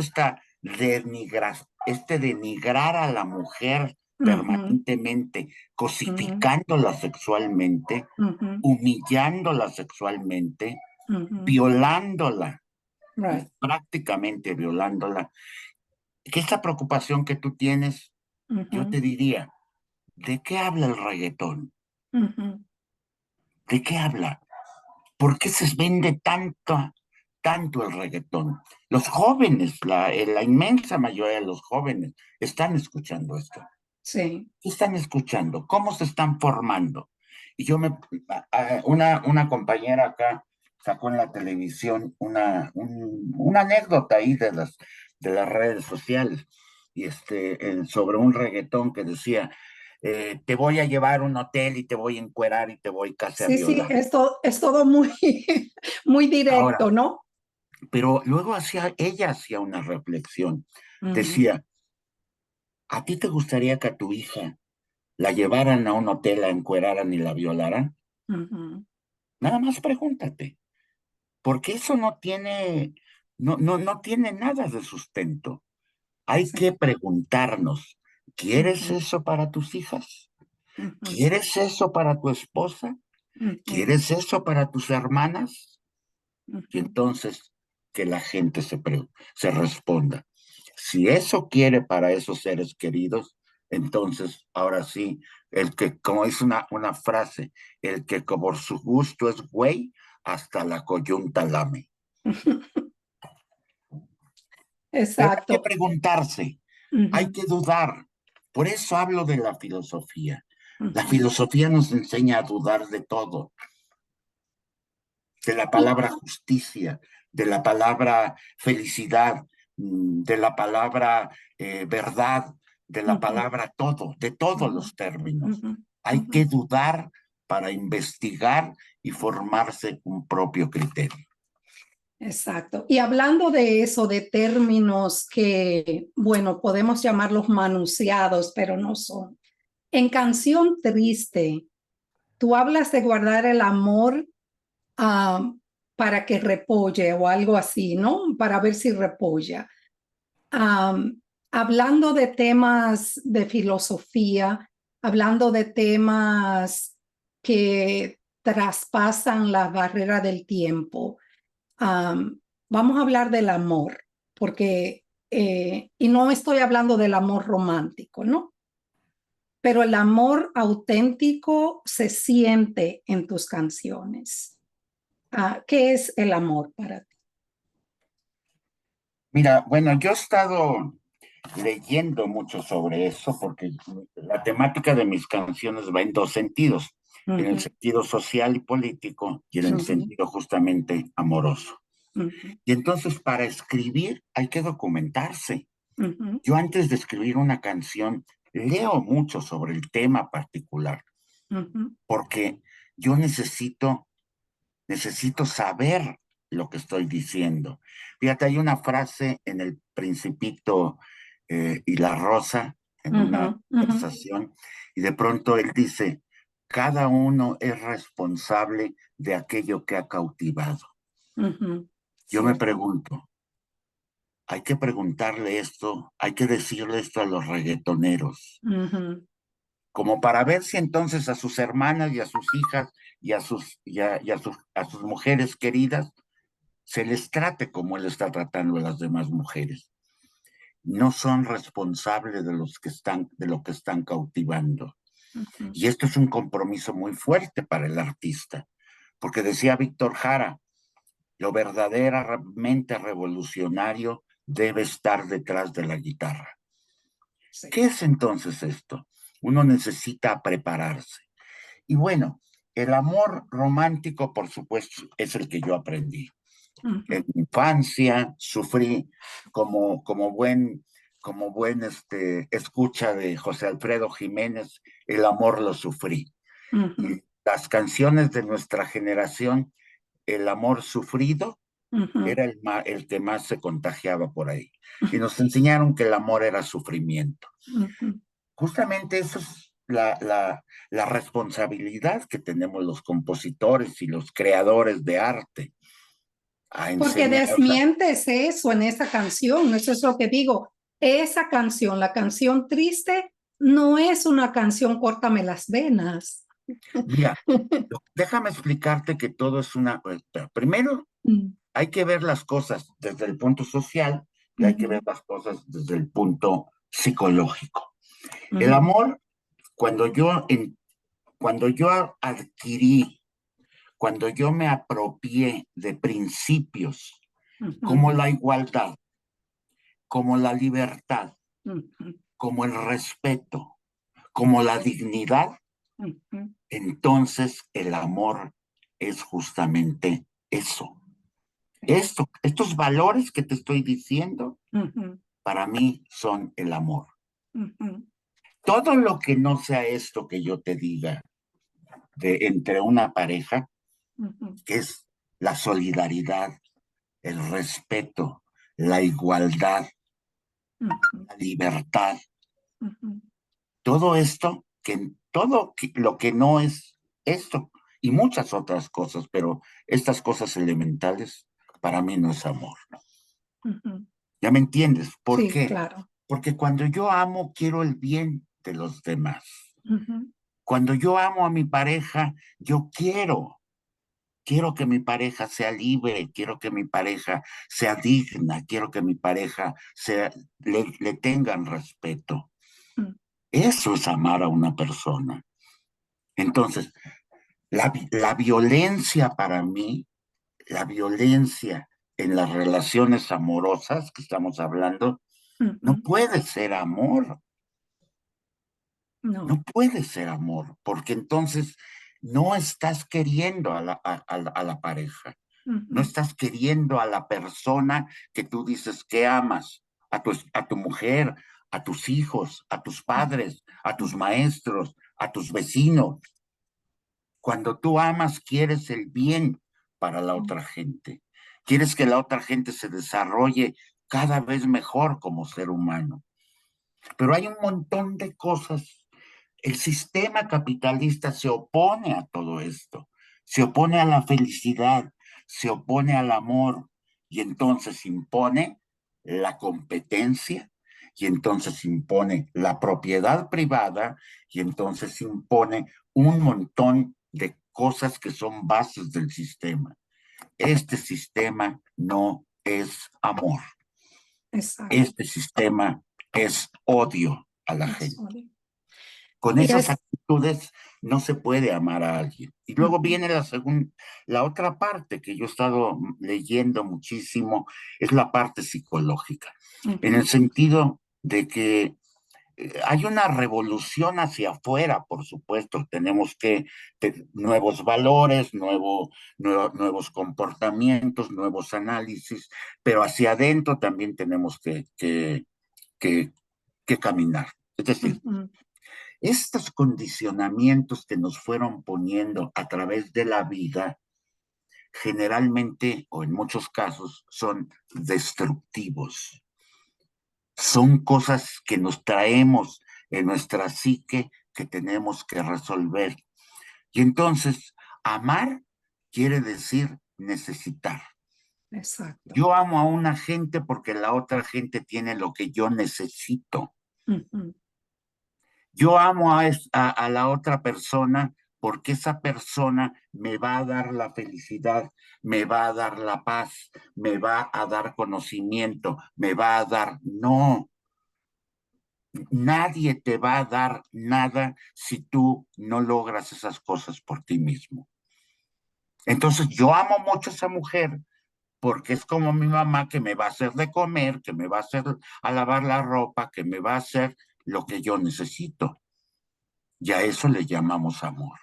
este denigrar a la mujer uh-huh, permanentemente, uh-huh, cosificándola sexualmente, uh-huh, humillándola sexualmente, uh-huh. violándola, Right. prácticamente violándola, que esa preocupación que tú tienes, yo Uh-huh, te diría, ¿de qué habla el reggaetón? uh-huh. ¿De qué habla? ¿Por qué se vende tanto el reggaetón? Los jóvenes, la inmensa mayoría de los jóvenes, están escuchando esto. Sí. ¿Qué están escuchando? ¿Cómo se están formando? Y una compañera acá sacó en la televisión una anécdota ahí de las redes sociales y sobre un reggaetón que decía, te voy a llevar a un hotel y te voy a encuerar y te voy casi a Sí, sí, violar. esto es todo muy, muy Ahora, directo, ¿no? pero luego ella hacía una reflexión. Ujú, Decía, ¿a ti te gustaría que a tu hija la llevaran a un hotel, la encueraran y la violaran? ujú, Nada más pregúntate, porque eso no tiene nada de sustento. Hay sí, que preguntarnos, ¿quieres ujú, eso para tus hijas? ujú, ¿Quieres eso para tu esposa? ujú, ¿Quieres eso para tus hermanas? Y ujú. entonces que la gente se responda. Si eso quiere para esos seres queridos, entonces ahora sí, como es una frase, el que por su gusto es güey, hasta la coyunta lame. Pero hay que Exacto. preguntarse, hay Ujú, que dudar. Por eso hablo de la filosofía. La ujú. filosofía nos enseña a dudar de todo, de la Y, palabra justicia, de la palabra felicidad, de la palabra verdad, de la ujú, palabra todo, de todos ujú, los términos. ujú, Hay ujú. que dudar para investigar y formarse un propio criterio. Exacto. Y hablando de eso, de términos que, bueno, podemos llamarlos manunciados, pero no son. En Canción Triste, tú hablas de guardar el amor ah, para que repolle o algo así, ¿no? Para ver si repolla. Ah, hablando de temas de filosofía, hablando de temas que traspasan la barrera del tiempo, vamos a hablar del amor, porque, y no estoy hablando del amor romántico, ¿no? Pero el amor auténtico se siente en tus canciones. ¿Qué es el amor para ti? Mira, bueno, yo he estado leyendo mucho sobre eso porque la temática de mis canciones va en dos sentidos, en el Ujú, sentido social y político y en el ujú, sentido justamente amoroso. ujú, Y entonces para escribir hay que documentarse. ujú, Yo antes de escribir una canción leo mucho sobre el tema particular ujú, porque yo necesito saber lo que estoy diciendo. Fíjate, hay una frase en El Principito y la Rosa, en ujú, una ujú, conversación, y de pronto él dice, cada uno es responsable de aquello que ha cautivado. ujú. Yo me Cierto. pregunto, hay que preguntarle esto, hay que decirle esto a los reggaetoneros, Ujú, como para ver si entonces a sus hermanas y a sus hijas y a sus mujeres queridas se les trate como él está tratando a las demás mujeres. No son responsables de lo que están cautivando. ujú, Y esto es un compromiso muy fuerte para el artista, porque decía Víctor Jara, lo verdaderamente revolucionario debe estar detrás de la guitarra. sí. ¿Qué es entonces esto? Uno necesita prepararse. Y bueno, el amor romántico, por supuesto, es el que yo aprendí. En Ujú, mi infancia sufrí como buen escucha de José Alfredo Jiménez, el amor lo sufrí. ujú, Y las canciones de nuestra generación, el amor sufrido ujú, era el que más se contagiaba por ahí. Y nos enseñaron que el amor era sufrimiento. ujú. Justamente eso es la responsabilidad que tenemos los compositores y los creadores de arte a Porque enseñar. O sea, desmientes eso en esa canción, eso es lo que digo. Esa canción, la canción triste, no es una canción córtame las venas. mira, déjame explicarte que todo es pero primero, Mm, hay que ver las cosas desde el punto social y hay que ver ujú, las cosas desde el punto psicológico. El ujú, amor, cuando yo, cuando yo adquirí, cuando yo me apropié de principios ujú, como la igualdad, como la libertad, ujú, como el respeto, como la dignidad, ujú, entonces el amor es justamente eso. sí, Estos valores que te estoy diciendo, ujú, para mí son el amor. ujú, Todo lo que no sea esto que yo te diga entre una pareja, ujú, que es la solidaridad, el respeto, la igualdad, ujú, la libertad, ujú, todo lo que no es esto y muchas otras cosas, pero estas cosas elementales para mí no es amor. ujú. ¿Ya me entiendes? ¿Por Sí, qué? claro. Porque cuando yo amo, quiero el bien de los demás. Ujú, Cuando yo amo a mi pareja, yo quiero que mi pareja sea libre, quiero que mi pareja sea digna, quiero que mi pareja le tengan respeto. ujú, Eso es amar a una persona. Entonces, la violencia para mí, la violencia en las relaciones amorosas que estamos hablando, no ujú. puede ser amor. No. No puede ser amor, porque entonces no estás queriendo a la pareja, no Ujú, estás queriendo a la persona que tú dices que amas, a tu mujer, a tus hijos, a tus padres, a tus maestros, a tus vecinos. Cuando tú amas, quieres el bien para la ujú, otra gente. Quieres que la otra gente se desarrolle cada vez mejor como ser humano. Pero hay un montón de cosas. El sistema capitalista se opone a todo esto, se opone a la felicidad, se opone al amor y entonces impone la competencia y entonces impone la propiedad privada y entonces impone un montón de cosas que son bases del sistema. Este sistema no es amor. Exacto. Este sistema es odio a la gente. Eso. Con Y esas es, actitudes no se puede amar a alguien. Y luego ujú, viene la otra parte que yo he estado leyendo muchísimo, es la parte psicológica, en ujú, el sentido de que hay una revolución hacia afuera, por supuesto. Tenemos que nuevos valores, nuevos comportamientos, nuevos análisis, pero hacia adentro también tenemos que, que caminar. Es decir, ujú, estos condicionamientos que nos fueron poniendo a través de la vida, generalmente o en muchos casos, son destructivos. Son cosas que nos traemos en nuestra psique que tenemos que resolver. Y entonces, amar quiere decir necesitar. exacto. Yo amo a una gente porque la otra gente tiene lo que yo necesito. Ujú, Yo amo a la otra persona porque esa persona me va a dar la felicidad, me va a dar la paz, me va a dar conocimiento, me va a dar... No, nadie te va a dar nada si tú no logras esas cosas por ti mismo. Entonces yo amo mucho a esa mujer porque es como mi mamá que me va a hacer de comer, que me va a hacer a lavar la ropa, que me va a hacer lo que yo necesito. Y a eso le llamamos amor.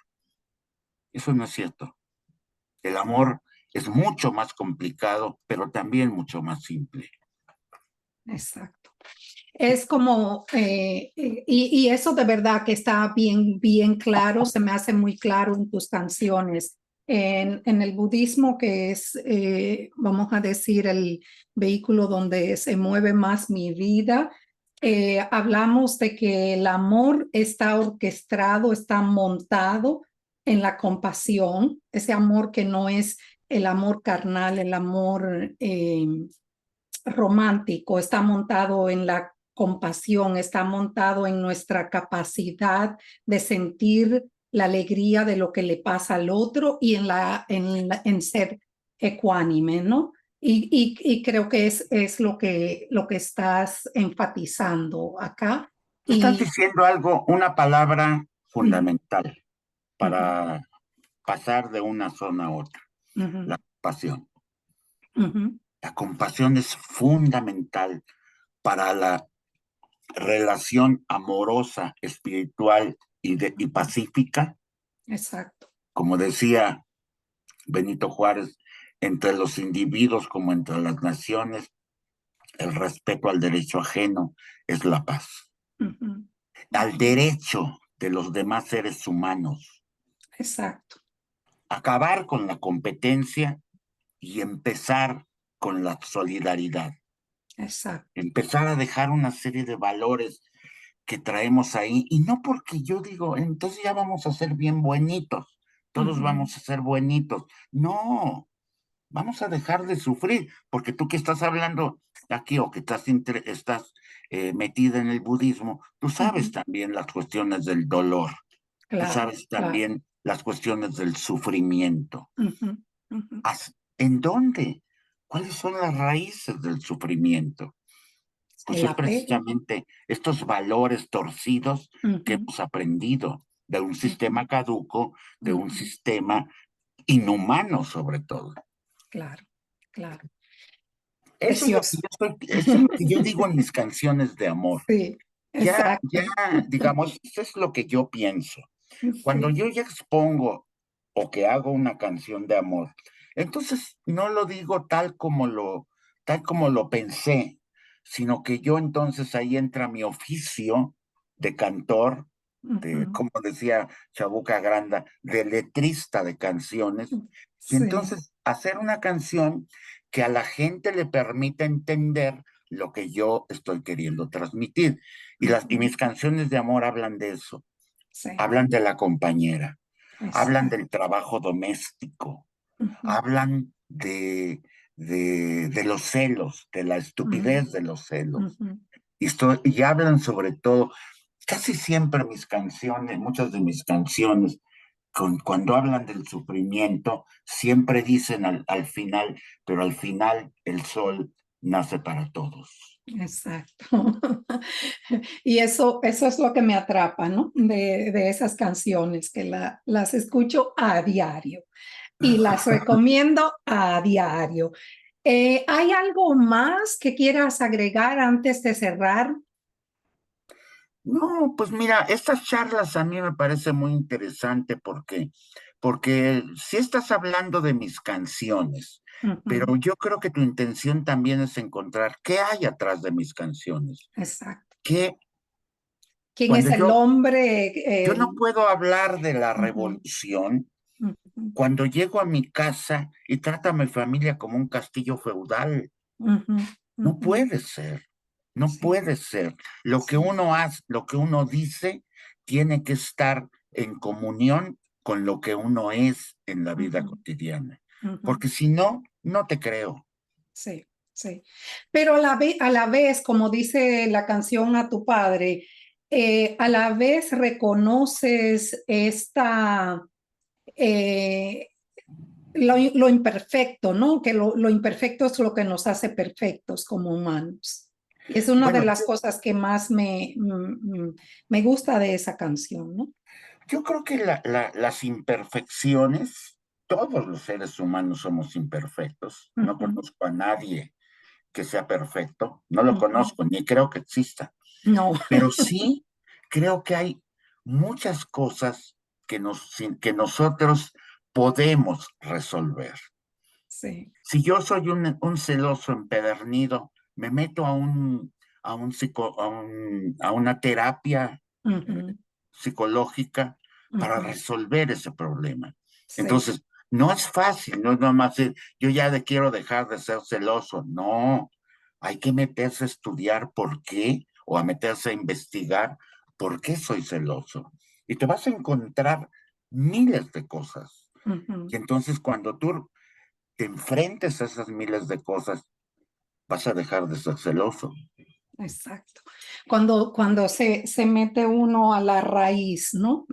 Eso no es cierto. El amor es mucho más complicado, pero también mucho más simple. exacto. Es como, y eso de verdad que está bien, bien claro, se me hace muy claro en tus canciones. En el budismo, que es, vamos a decir, el vehículo donde se mueve más mi vida, hablamos de que el amor está orquestado, está montado en la compasión, ese amor que no es el amor carnal, el amor romántico, está montado en la compasión, está montado en nuestra capacidad de sentir la alegría de lo que le pasa al otro y en ser ecuánime, ¿no? Y creo que es lo que estás enfatizando acá. Estás Y diciendo algo, una palabra uh, fundamental uh, para pasar de una zona a otra, uh, la compasión. uh, La compasión es fundamental para la relación amorosa, espiritual y pacífica, exacto, como decía Benito Juárez, entre los individuos como entre las naciones, el respeto al derecho ajeno es la paz. uh, Al derecho de los demás seres humanos, exacto, acabar con la competencia y empezar con la solidaridad, exacto. empezar a dejar una serie de valores que traemos ahí, y no porque yo digo, entonces ya vamos a ser bien buenitos, todos Uh, vamos a ser buenitos. No, vamos a dejar de sufrir, porque tú que estás hablando aquí o que estás metida en el budismo, tú sabes uh, también las cuestiones del dolor, tú claro, sabes claro. también las cuestiones del sufrimiento. Uh, uh, ¿En dónde? ¿Cuáles son las raíces del sufrimiento? Pues el es apego. precisamente estos valores torcidos que Ujú, hemos aprendido de un ujú, sistema caduco, de un ujú. sistema inhumano sobre todo. Claro, claro. Eso es lo que Precioso. eso es lo que yo digo en mis canciones de amor. Sí, Ya, exacto. digamos, eso es lo que yo pienso. Cuando Sí. yo ya expongo o que hago una canción de amor, entonces no lo digo tal como lo pensé, sino que yo entonces ahí entra mi oficio de cantor, de, Ujú. como decía Chabuca Granda, de letrista de canciones, y Sí. entonces hacer una canción que a la gente le permita entender lo que yo estoy queriendo transmitir. Y Ujú. mis canciones de amor hablan de eso, Sí, hablan de la compañera, hablan exacto. del trabajo doméstico, Ujú, hablan de los celos, de la ujú, estupidez de los celos. ujú. y hablan sobre todo, casi siempre mis canciones, muchas de mis canciones, cuando hablan del sufrimiento, siempre dicen al final, pero al final el sol nace para todos. Exacto. Y eso es lo que me atrapa, ¿no? De esas canciones, que las escucho a diario y las recomiendo a diario. ¿Hay algo más que quieras agregar antes de cerrar? No, pues mira, estas charlas a mí me parece muy interesante porque si estás hablando de mis canciones, Ujú, pero yo creo que tu intención también es encontrar qué hay atrás de mis canciones. exacto. Que ¿Quién es cuando el hombre? yo no puedo hablar de la Ujú, revolución ujú, cuando llego a mi casa y trata a mi familia como un castillo feudal. ujú, No ujú. puede ser, no Sí, puede ser. Lo que sí. uno hace, lo que uno dice, tiene que estar en comunión con lo que uno es en la vida Ujú, cotidiana. ujú. Porque si no, no te creo. Sí, sí. Pero a la vez, como dice la canción a tu padre, a la vez reconoces eh, lo imperfecto, ¿no? Que lo imperfecto es lo que nos hace perfectos como humanos. Y es una de Bueno, las cosas que más me gusta de esa canción, ¿no? yo creo que las imperfecciones, todos los seres humanos somos imperfectos. No Ujú, conozco a nadie que sea perfecto, no lo ujú. conozco, ni creo que exista. No, Pero sí creo que hay muchas cosas que nosotros podemos resolver. sí. Si yo soy un celoso empedernido, me meto a una terapia Ujú, psicológica para ujú. resolver ese problema. Sí. Entonces, no es fácil, no es nomás decir, yo ya quiero dejar de ser celoso. No, hay que meterse a estudiar por qué o a meterse a investigar por qué soy celoso. Y te vas a encontrar miles de cosas. Ujú. Y entonces cuando tú te enfrentes a esas miles de cosas, vas a dejar de ser celoso. Exacto. Cuando se mete uno a la raíz, ¿no?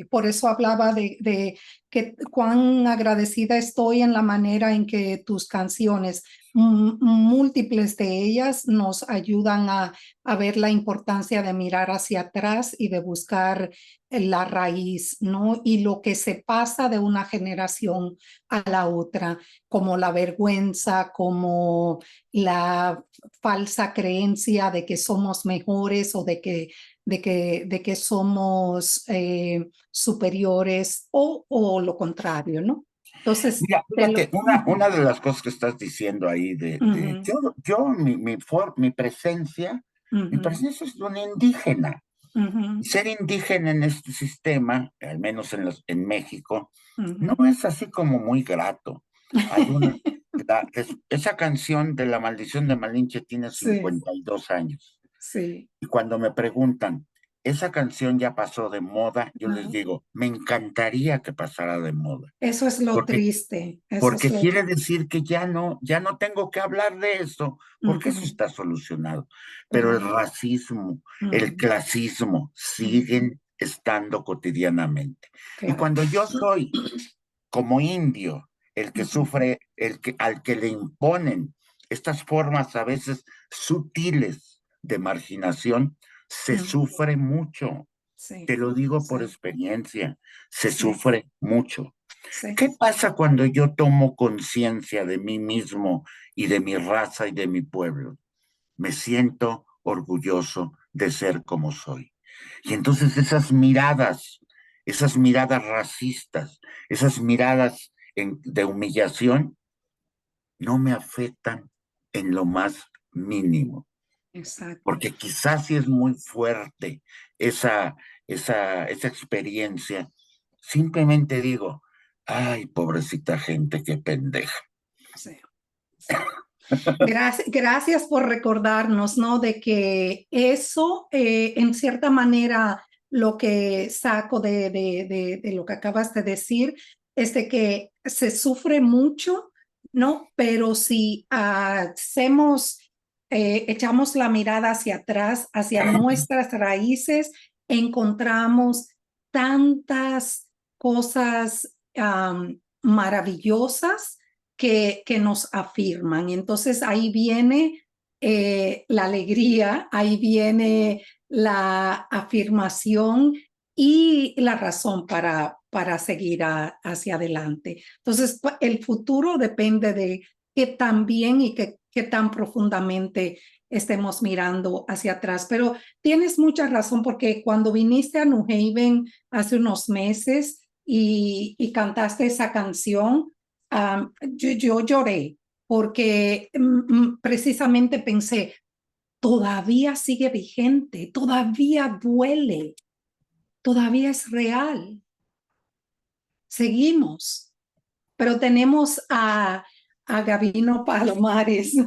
Por eso hablaba de que cuán agradecida estoy en la manera en que tus canciones, múltiples de ellas, nos ayudan a ver la importancia de mirar hacia atrás y de buscar la raíz, ¿no? Y lo que se pasa de una generación a la otra, como la vergüenza, como la falsa creencia de que somos mejores o de que somos superiores o lo contrario, ¿no? Entonces, Mira, te fíjate, lo... una de las cosas que estás diciendo ahí Ujú, mi ujú, presencia es de un indígena. Y ujú, ser indígena en este sistema, al menos en México, no ujú. es así como muy grato. Hay una, esa canción de La Maldición de Malinche tiene Sí, 52 años. sí. Y cuando me preguntan, ¿esa canción ya pasó de moda? Yo les Ajá. digo, me encantaría que pasara de moda, Eso es lo porque, triste, eso es porque lo... quiere decir que ya no tengo que hablar de eso, porque eso Ujú, está solucionado. Pero el claro. racismo, el Ujú, clasismo ujú, siguen estando cotidianamente. Y claro. cuando yo soy como indio, el que Ujú, sufre, al que le imponen estas formas a veces sutiles de marginación, se ujú. sufre mucho. Sí, Te lo digo por sí, experiencia, se sí, sufre mucho. sí. ¿Qué pasa cuando yo tomo conciencia de mí mismo y de mi raza y de mi pueblo? Me siento orgulloso de ser como soy. Y entonces esas miradas racistas, esas miradas de humillación, no me afectan en lo más mínimo, Exacto. porque quizás si es muy fuerte esa, esa experiencia, simplemente digo, ay, pobrecita gente, qué pendeja. Sí, sí. Gracias por recordarnos, ¿no? De que eso, en cierta manera, lo que saco de lo que acabas de decir es de que se sufre mucho, ¿no? Pero si hacemos echamos la mirada hacia atrás, hacia nuestras raíces, encontramos tantas cosas maravillosas que nos afirman. Entonces ahí viene la alegría, ahí viene la afirmación y la razón para seguir hacia adelante. Entonces, el futuro depende de qué tan bien y qué tan profundamente estemos mirando hacia atrás. Pero tienes mucha razón porque cuando viniste a New Haven hace unos meses y cantaste esa canción, yo lloré porque precisamente pensé, todavía sigue vigente, todavía duele, todavía es real. Seguimos, pero tenemos a Gabino Palomares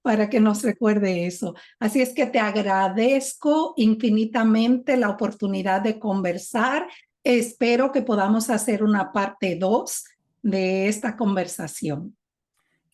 para que nos recuerde eso. Así es que te agradezco infinitamente la oportunidad de conversar. Espero que podamos hacer una parte 2 de esta conversación.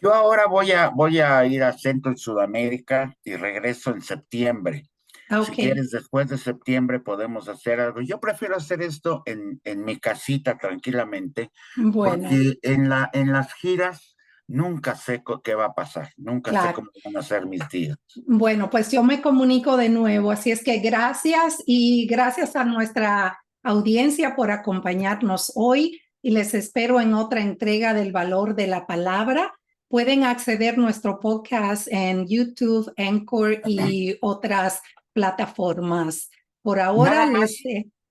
Yo ahora voy a ir a Centro y Sudamérica y regreso en septiembre. Si Ok, quieres, después de septiembre podemos hacer algo. Yo prefiero hacer esto en mi casita tranquilamente, bueno, porque en las giras nunca sé qué va a pasar, nunca sé claro. cómo van a ser mis días. Bueno, pues yo me comunico de nuevo, así es que gracias y gracias a nuestra audiencia por acompañarnos hoy y les espero en otra entrega del valor de la palabra. Pueden acceder a nuestro podcast en YouTube, Anchor y otras plataformas. Por ahora Nada les...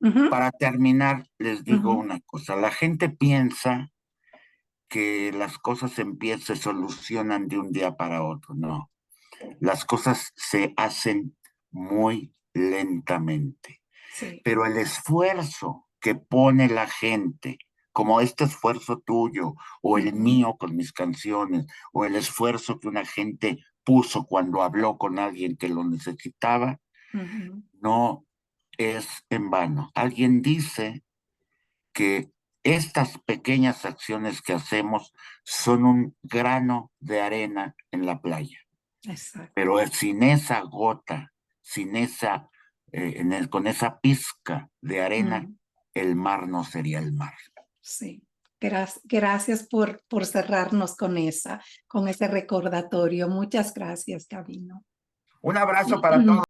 más, Ujú, para terminar, les digo ujú, una cosa. La gente piensa que las cosas se solucionan de un día para otro. No, las cosas se hacen muy lentamente, sí. pero el esfuerzo que pone la gente, como este esfuerzo tuyo o el Ujú, mío con mis canciones, o el esfuerzo que una gente puso cuando habló con alguien que lo necesitaba, ujú, no es en vano. Alguien dice que estas pequeñas acciones que hacemos son un grano de arena en la playa, exacto. pero sin esa gota, sin esa, con esa pizca de arena, Mm, el mar no sería el mar. sí. Gracias por cerrarnos con ese recordatorio. Muchas gracias, Gabino. Un abrazo para todos.